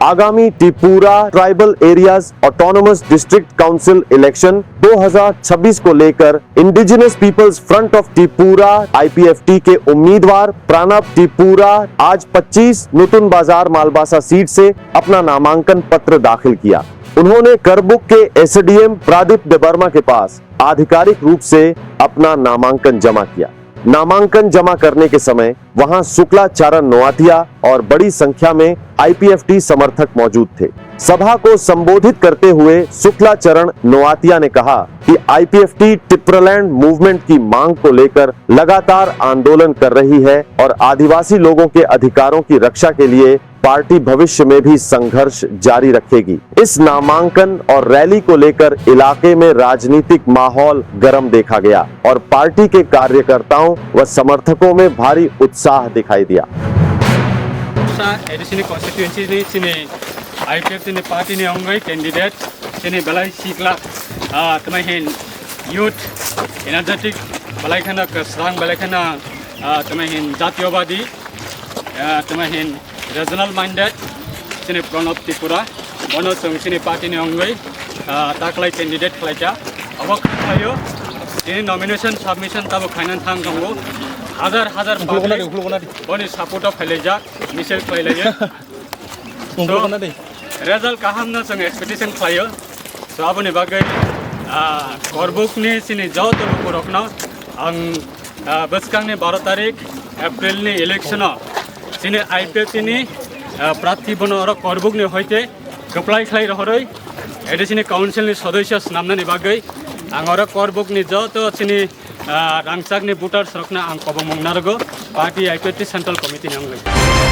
आगामी Tripura tribal areas autonomous district council election 2026 को लेकर indigenous peoples front of Tripura IPFT के उम्मीदवार प्रणब त्रिपुरा आज 25 नूतन बाजार मालबासा सीट से अपना नामांकन पत्र दाखिल किया। उन्होंने करबुक के SDM प्रदीप देबर्मा के पास आधिकारिक रूप से अपना नामांकन जमा किया। नामांकन जमा करने के समय वहां शुक्लाचरण नोआतिया और बड़ी संख्या में IPFT समर्थक मौजूद थे। सभा को संबोधित करते हुए शुक्लाचरण नोआतिया ने कहा कि IPFT टिप्रालैंड मूवमेंट की मांग को लेकर लगातार आंदोलन कर रही है और आदिवासी लोगों के अधिकारों की रक्षा के लिए पार्टी भविष्य में भी संघर्ष जारी रखेगी। इस नामांकन और रैली को लेकर इलाके में राजनीतिक माहौल गर्म देखा गया और पार्टी के कार्यकर्ताओं व समर्थकों में भारी उत्साह दिखाई दिया। IPFT पार्टी ने अंगई कैंडिडेट सिने बलाई सीखला तमहिन यूथ एनर्जेटिक बलाइखाना कसरांग बलाइखाना तमहिन जातीयवादी तमहिन रीजनल माइंडेड सिने प्रणब त्रिपुरा बनो सिने पार्टी ने अंगई ताकलाई कैंडिडेट खलाइजा अब खायो सिने नॉमिनेशन सबमिशन तब खाइनान थांग दंगो हजार बनि सपोर्ट फैलाइजा मिसेल फैलाइयो रिजल्ट काहामनो जों एक्सपेक्टेशन खालायो सो आबोनि बागै करबुकनि सिनि जत लुकुरकनो आं बोसकांनि 12 तारिख एप्रिलनि इलेक्शनाव सिनि IPFT नि प्रार्थी बनो र करबुकनि हयते गप्लाय खालाय रहरै एडिसिनि काउन्सिलनि सदस्य नामनानि बागै आं र करबुकनि जत सिनि रांसाकनि भोटार्स रखना आं कबमंनारगो पार्टी IPFT सेंट्रल कमिटी नामलै